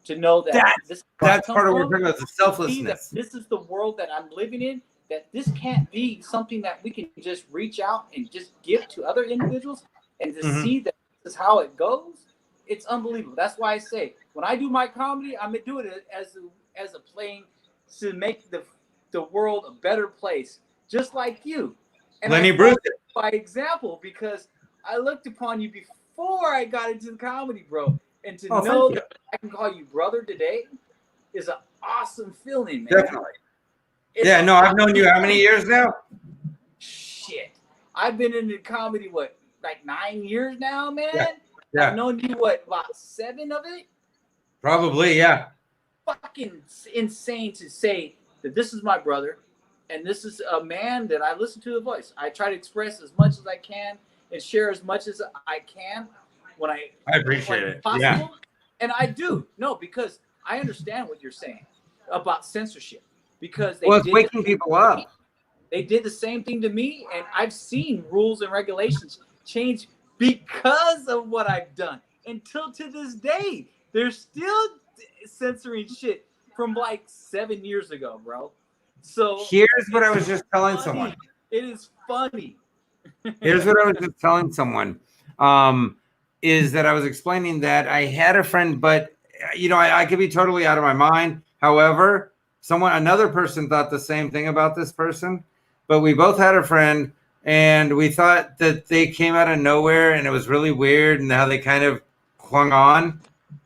to know that that's part of what we're talking about, the selflessness. This is the world that I'm living in, that this can't be something that we can just reach out and just give to other individuals, and to see that this is how it goes. It's unbelievable. That's why I say when I do my comedy, I'm gonna do it as a playing to make the world a better place, just like you. And Lenny Bruce by example, because I looked upon you before I got into the comedy, bro. And to know that I can call you brother today is an awesome feeling, man. Definitely. I've known you how many years now? Shit. I've been into comedy, like 9 years now, man? Yeah. I've known you, about 7 of it? Probably, yeah. Fucking insane to say that this is my brother, and this is a man that I listen to the voice. I try to express as much as I can and share as much as I can when I appreciate it. Possible. Yeah. And I do. No, because I understand what you're saying about censorship. Because it's waking people up. They did the same thing to me, and I've seen rules and regulations change because of what I've done. Until to this day, they're still censoring shit from like 7 years ago, bro. So here's what I was just telling someone. It is funny. Here's what I was just telling someone. Is that I was explaining that I had a friend, but I could be totally out of my mind. However, another person thought the same thing about this person, but we both had a friend, and we thought that they came out of nowhere, and it was really weird, and how they kind of clung on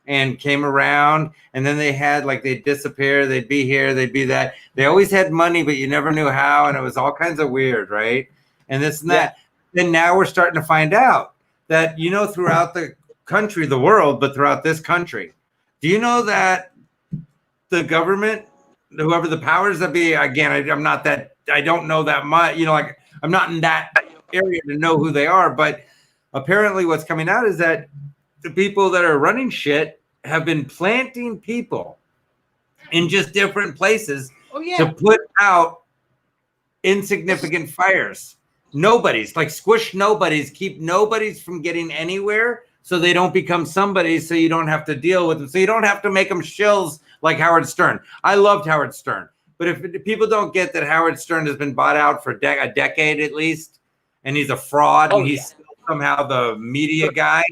and came around, and then they'd disappear, they'd be here, they'd be that. They always had money, but you never knew how, and it was all kinds of weird, right? And this and that. Then now we're starting to find out that, throughout the country, the world, but throughout this country, do you know that the government, whoever the powers that be, again, I don't know that much, I'm not in that area to know who they are, but apparently what's coming out is that the people that are running shit have been planting people in just different places to put out insignificant fires. Nobodies, like squish nobodies, keep nobodies from getting anywhere, so they don't become somebody, so you don't have to deal with them, so you don't have to make them shills like Howard Stern. I loved Howard Stern, but if people don't get that Howard Stern has been bought out for a decade at least, and he's a fraud, and he's somehow the media guy.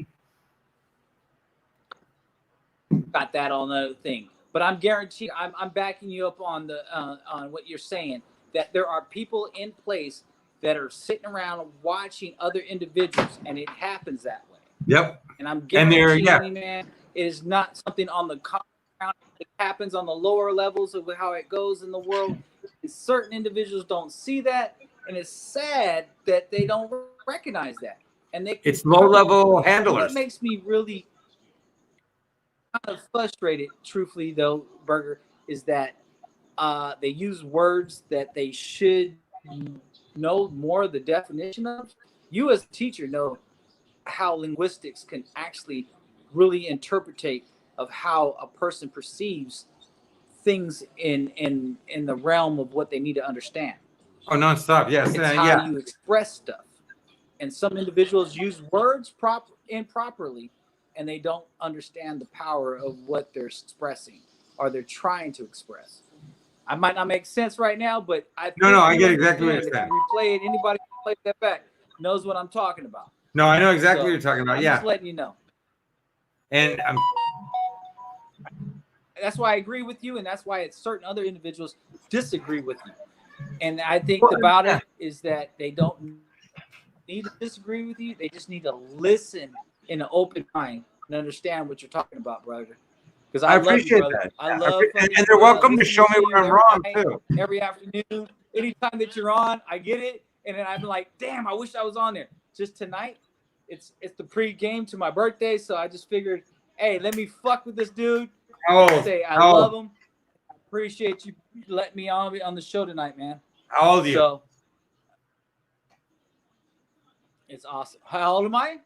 Got that on the thing, but I'm guaranteed, I'm backing you up on on what you're saying, that there are people in place that are sitting around watching other individuals, and it happens that way. Yep. And I'm guaranteeing you, man, it is not something on the ground. It happens on the lower levels of how it goes in the world. And certain individuals don't see that, and it's sad that they don't recognize that. And it's low-level handlers. What makes me really kind of frustrated, truthfully, though, Burger, is that they use words that they should know more of the definition of. You as a teacher know how linguistics can actually really interpretate of how a person perceives things in the realm of what they need to understand. Oh, nonstop. Yes. It's how you express stuff. And some individuals use words improperly, and they don't understand the power of what they're expressing or they're trying to express. I might not make sense right now, but I get exactly what you're saying. If you replay it, anybody who plays that back knows what I'm talking about. No, I know exactly what you're talking about. I'm just letting you know. And that's why I agree with you, and that's why certain other individuals disagree with you. And I think about it is that they don't need to disagree with you. They just need to listen in an open mind and understand what you're talking about, brother. Because I I love you, appreciate brother. that. I Yeah, love and they're welcome to listening show me you where I'm every wrong night, too. every afternoon. Anytime that you're on, I get it. And then I'm like, damn, I wish I was on there. Just tonight, it's the pre-game to my birthday, so I just figured, hey, let me fuck with this dude. Oh, Say I oh, love him. I appreciate you letting me on the show tonight, man. how old are you? So it's awesome. How old am I?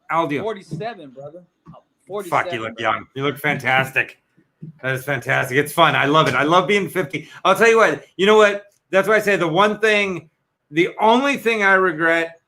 How old are you? 47, brother. 47. Fuck, you look brother. young. You look fantastic. That is fantastic. It's fun. I love it. I love being 50. I'll tell you what. You know what? That's why I say the only thing I regret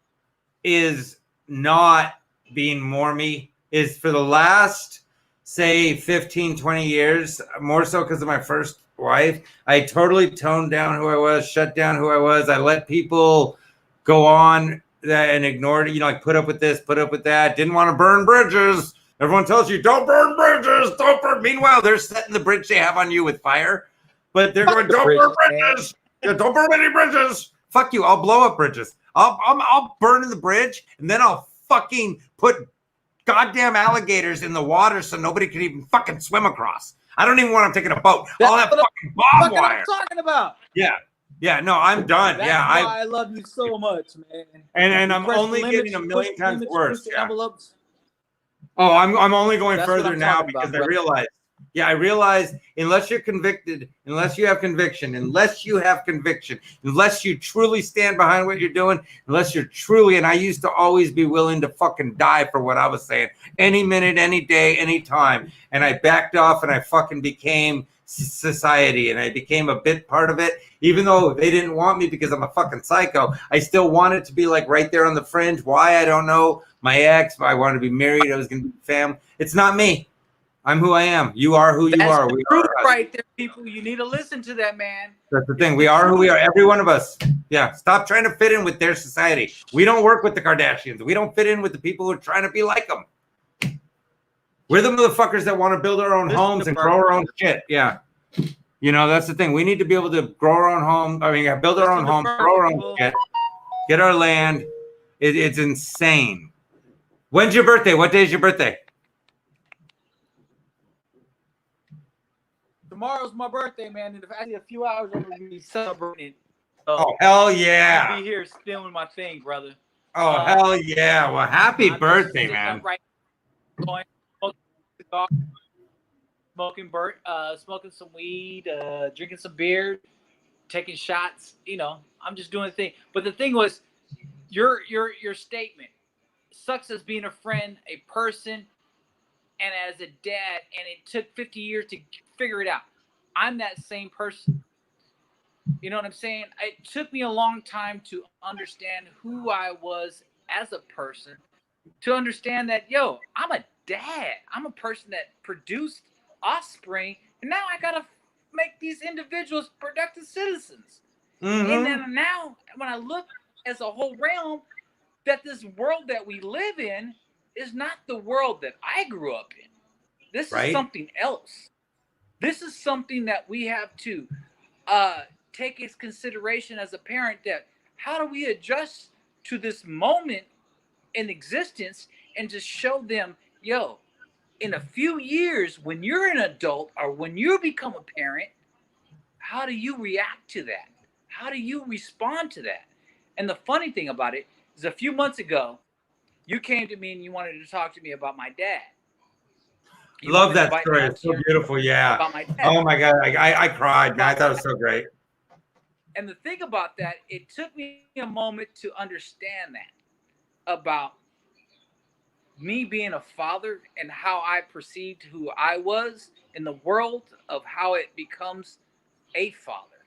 is not being more me is for the last, say, 15, 20 years, more so because of my first wife, I totally toned down who I was, shut down who I was. I let people go on that and ignored it, like put up with this, put up with that. Didn't want to burn bridges. Everyone tells you, don't burn bridges, don't burn. Meanwhile, they're setting the bridge they have on you with fire, but they're going, don't burn bridges. Yeah, don't burn any bridges. Fuck you. I'll blow up bridges. I'll burn in the bridge, and then I'll fucking put goddamn alligators in the water so nobody can even fucking swim across. I don't even want them taking a boat. I'll have fucking barbed wire. I'm talking about. Yeah, no, I'm done. That's yeah, why I love you so much, man. And I'm Press only the getting limits, a you million push the times limits, worse. push the Yeah. envelopes. Oh, I'm only going That's what further I'm now talking because about, I realize. Yeah, I realize unless you're convicted, unless you have conviction, unless you truly stand behind what you're doing, unless you're truly, and I used to always be willing to fucking die for what I was saying any minute, any day, any time. And I backed off and I fucking became society and I became a bit part of it. Even though they didn't want me because I'm a fucking psycho, I still wanted to be like right there on the fringe. Why? I don't know. My ex, I wanted to be married. I was going to be family. It's not me. I'm who I am. You are who you are. We are right there, people. You need to listen to that, man. That's the thing. We are who we are. Every one of us. Yeah. Stop trying to fit in with their society. We don't work with the Kardashians. We don't fit in with the people who are trying to be like them. We're the motherfuckers that want to build our own homes and grow our own shit. Yeah. That's the thing. We need to be able to grow our own home. I mean, build our own home, grow our own shit, get our land. It's insane. When's your birthday? What day is your birthday? Tomorrow's my birthday, man. In actually a few hours, I'm going to be celebrating. So oh, hell yeah. I'll be here doing my thing, brother. Oh, hell yeah. Well, happy birthday, man. Right, going, smoking some weed, drinking some beer, taking shots. I'm just doing the thing. But the thing was, your statement sucks as being a friend, a person, and as a dad, and it took 50 years to figure it out. I'm that same person. You know what I'm saying? It took me a long time to understand who I was as a person, to understand that, I'm a dad. I'm a person that produced offspring, and now I got to make these individuals productive citizens. Mm-hmm. And then now, when I look as a whole realm, that this world that we live in is not the world that I grew up in. This is something else. This is something that we have to take into consideration as a parent, that how do we adjust to this moment in existence and just show them, in a few years when you're an adult or when you become a parent, how do you react to that? How do you respond to that? And the funny thing about it is, a few months ago, you came to me and you wanted to talk to me about my dad. Love that story. It's so beautiful. Yeah. About my dad. Oh my God. I cried, man. I thought it was so great. And the thing about that, it took me a moment to understand that about me being a father and how I perceived who I was in the world of how it becomes a father.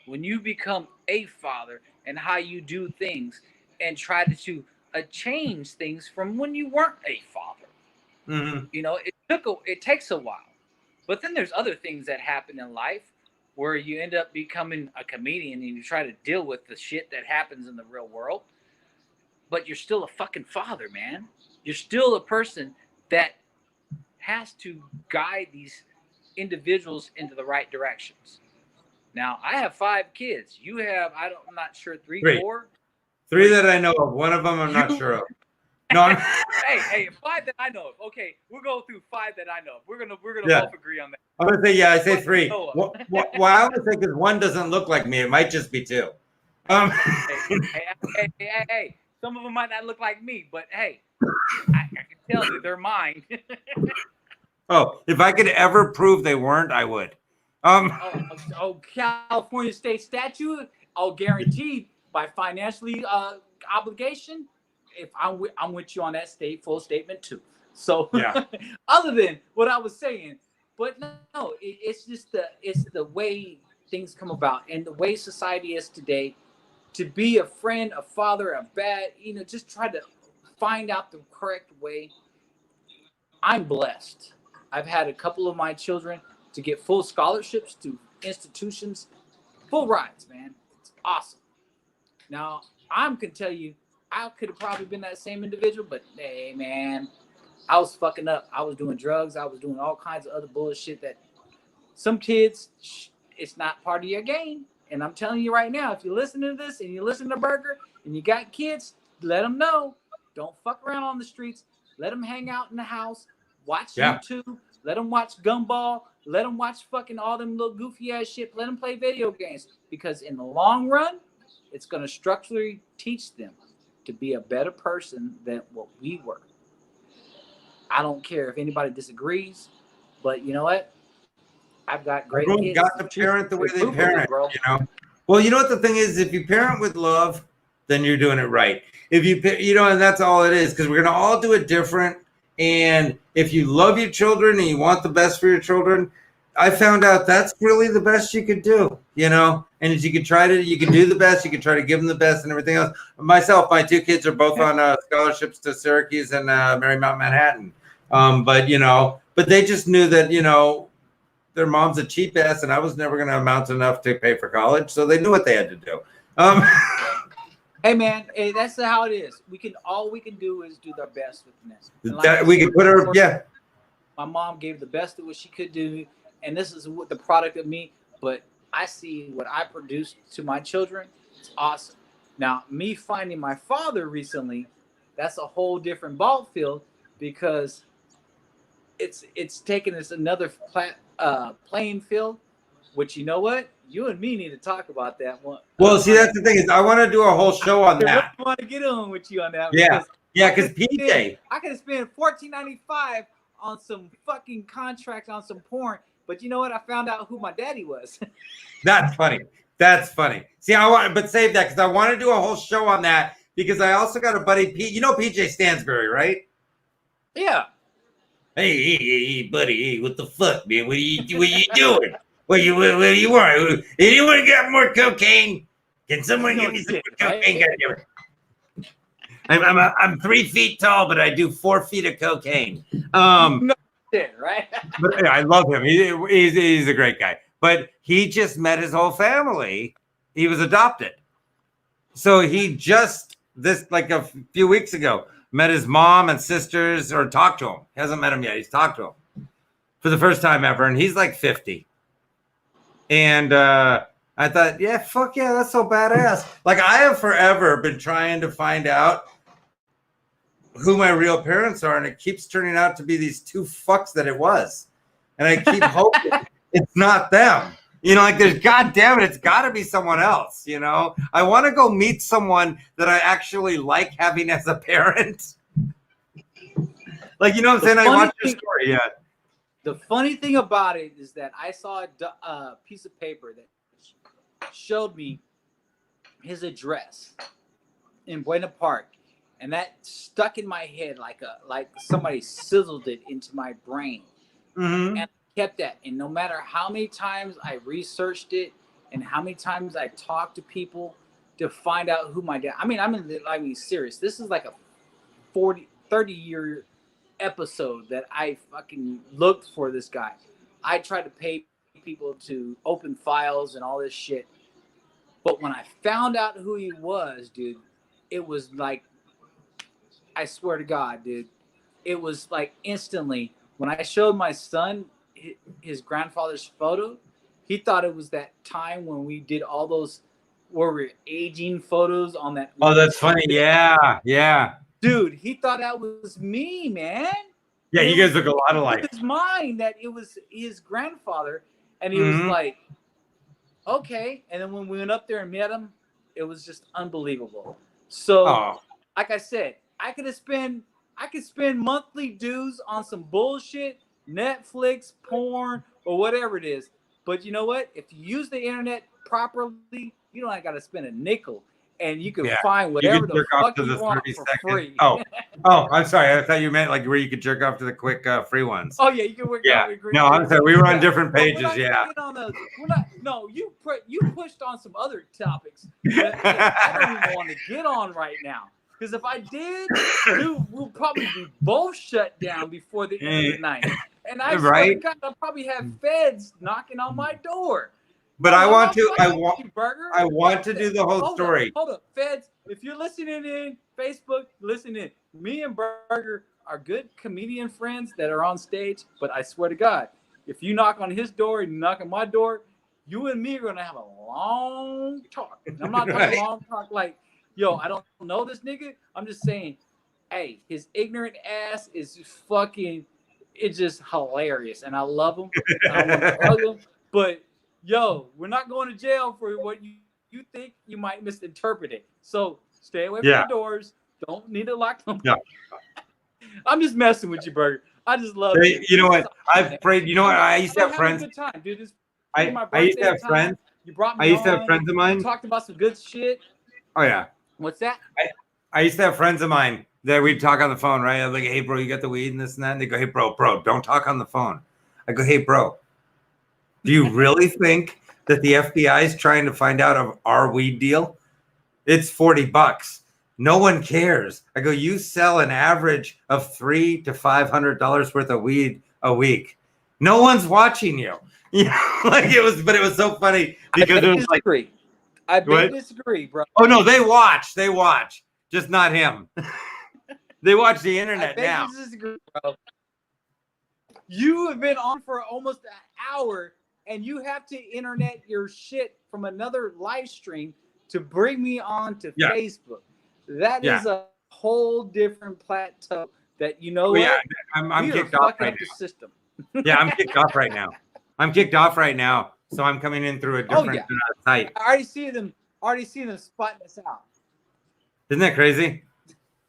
When you become a father and how you do things and try to change things from when you weren't a father. Mm-hmm. It takes a while. But then there's other things that happen in life where you end up becoming a comedian and you try to deal with the shit that happens in the real world. But you're still a fucking father, man. You're still a person that has to guide these individuals into the right directions. Now, I have 5 kids. You have, I'm not sure, 3, 4? 3 that I know of. One of them I'm not sure of. No, I'm, Hey, 5 that I know of. Okay, we'll go through 5 that I know of. We're gonna Yeah. both agree on that. I'm gonna say yeah. I say What 3. Noah? Well, I always think because 1 doesn't look like me. It might just be 2. Hey. Some of them might not look like me, but hey, I can tell you they're mine. Oh, if I could ever prove they weren't, I would. California state statute. I'll guarantee by financially obligation. If I'm with you on that full statement too. So Yeah. other than what I was saying, but no, it's just the way things come about and the way society is today. To be a friend, a father, a bad, just try to find out the correct way. I'm blessed. I've had a couple of my children to get full scholarships to institutions, full rides, man. It's awesome. Now, I can tell you, I could have probably been that same individual, but hey, man, I was fucking up. I was doing drugs. I was doing all kinds of other bullshit that some kids, it's not part of your game. And I'm telling you right now, if you listen to this and you listen to Burger and you got kids, let them know. Don't fuck around on the streets. Let them hang out in the house. Watch YouTube. Let them watch Gumball. Let them watch fucking all them little goofy ass shit. Let them play video games. Because in the long run, it's going to structurally teach them to be a better person than what we were. I don't care if anybody disagrees, but you know what? I've got great Everyone kids. got to parent the way they parent, bro. Well, you know what the thing is? If you parent with love, then you're doing it right. If and that's all it is, because we're going to all do it different. And if you love your children and you want the best for your children, I found out that's really the best you could do, And if you can do the best, you can try to give them the best and everything else. Myself, my 2 kids are both on scholarships to Syracuse and Marymount Manhattan. But they just knew that, their mom's a cheap ass, and I was never going to amount enough to pay for college, so they knew what they had to do. Hey man, that's how it is. All we can do is do our best with this. We could put her, yeah. My mom gave the best of what she could do, and this is what the product of me. But I see what I produce to my children. It's awesome. Now, me finding my father recently, that's a whole different ball field because it's taken us another playing field, which you know what? You and me need to talk about that one. Well, see, that's the thing is I want to do a whole show on that. I want to get on with you on that. Yeah, because PJ, I could spend $14.95 on some fucking contract on some porn, but you know what? I found out who my daddy was. That's funny. See, but save that because I want to do a whole show on that because I also got a buddy, PJ Stansberry, right? Yeah. Hey, buddy, hey, what the fuck, man? What are you doing? What do you want? Anyone got more cocaine? Can someone give me some more cocaine? I'm 3 feet tall, but I do 4 feet of cocaine. No shit, right? But yeah, I love him. He's a great guy. But he just met his whole family. He was adopted. So he like a few weeks ago, met his mom and sisters or talked to him. He hasn't met him yet. He's talked to him for the first time ever. And he's like 50. And I thought, yeah, fuck yeah, that's so badass. Like I have forever been trying to find out who my real parents are. And it keeps turning out to be these 2 fucks that it was. And I keep hoping it's not them. There's goddamn it, it's got to be someone else. I want to go meet someone that I actually like having as a parent. Like, you know what I'm saying? I watched your story, yeah. The funny thing about it is that I saw a piece of paper that showed me his address in Buena Park, and that stuck in my head like somebody sizzled it into my brain. Mm-hmm. And I kept that. And no matter how many times I researched it and how many times I talked to people to find out who my dad. I mean, serious. This is like a 30-year episode that I fucking looked for this guy. I tried to pay people to open files and all this shit. But when I found out who he was, dude, it was like, I swear to God, dude, it was like instantly. When I showed my son his grandfather's photo, he thought it was that time when we did all those where we're aging photos on that. Oh, that's funny. Yeah, yeah. Dude, he thought that was me, man. Yeah, And you it guys was look a lot in alike. his mind that it was his grandfather, and he was Mhm. like, okay. And then when we went up there and met him, it was just unbelievable. So, Oh, like I said, I could spend monthly dues on some bullshit, Netflix, porn, or whatever it is. But you know what? If you use the internet properly, you don't gotta spend a nickel, and you can yeah. find You whatever could the jerk off fuck to you the want 30 for second. free. Oh, I'm sorry. I thought you meant like where you could jerk off to the quick free ones. Oh yeah, you can work Yeah. out. Agree. No, I'm sorry. We were on Yeah. different But pages. we're not gonna Yeah. get on those. We're not. No, you pushed on some other topics that I don't even want to get on right now. Because if I did, dude, we'll probably be both shut down before the end of the night. And I swear to Right? God, I'll probably have feds knocking on my door. But No, I I'm want not to. I fucking want. with you, Burger. I want to Fuck do that. the whole story. Hold up, feds. If you're listening in, Facebook, listen in. Me and Burger are good comedian friends that are on stage, but I swear to God, if you knock on his door and you knock on my door, you and me are gonna have a long talk. And I'm not talking Right. long talk like, yo, I don't know this nigga. I'm just saying, hey, his ignorant ass is just fucking. It's just hilarious, and I love him. I want to hug him, but yo, we're not going to jail for what you think you might misinterpret it. So stay away from Yeah. the doors. Don't need to lock them. Yeah. I'm just messing with you, Burger. I just love Hey, you know what? I've prayed. You know what? I used to have I'm friends. having a good time, dude. This is I my used to birthday have time. friends. You brought me I used to have on. friends of We mine. talked about some good shit. Oh yeah. What's that? I used to have friends of mine that we'd talk on the phone, right? I'm like, hey, bro, you got the weed and this and that. And they go, hey, bro, don't talk on the phone. I go, hey, bro, do you really think that the FBI is trying to find out of our weed deal? It's $40. No one cares. I go, you sell an average of $300 to $500 worth of weed a week. No one's watching you. You know, like it was, but it was so funny because it was like, I beg what? disagree, bro. oh no, they watch, just not him. They watch the I internet beg now. to disagree, bro. You have been on for almost an hour, and you have to internet your shit from another live stream to bring me on to Yeah. Facebook. That Yeah. is a whole different plateau. That you know Oh, yeah, what? I'm We are kicked off fucking right up the now. system. Yeah, I'm kicked off right now. I'm kicked off right now, so I'm coming in through a Oh, different yeah. site. I already see them spotting us out. Isn't that crazy?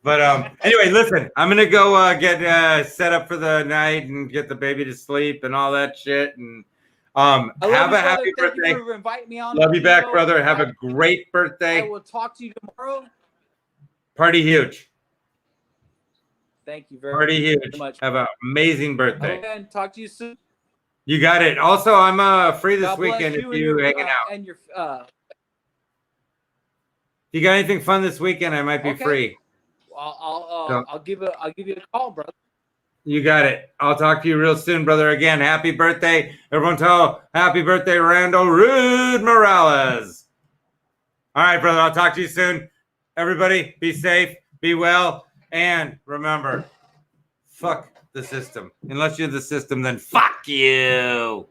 But anyway, listen, I'm gonna go get set up for the night and get the baby to sleep and all that shit. And I love have you, a happy brother. birthday. Thank you for inviting me on. Love the you back, show. brother. Have a great I birthday. will talk to you tomorrow. Party huge. Thank you very Party huge. much. Have an amazing birthday. And talk to you soon. You got it. Also, I'm free this God bless weekend if you you and hanging out. and your If you got anything fun this weekend, I might be Okay. free. I'll give you a call, brother. You got it. I'll talk to you real soon, brother. Again, happy birthday. Everyone tell happy birthday, Randall Rude Morales. All right, brother. I'll talk to you soon. Everybody, be safe, be well, and remember, fuck the system. Unless you're the system, then fuck you.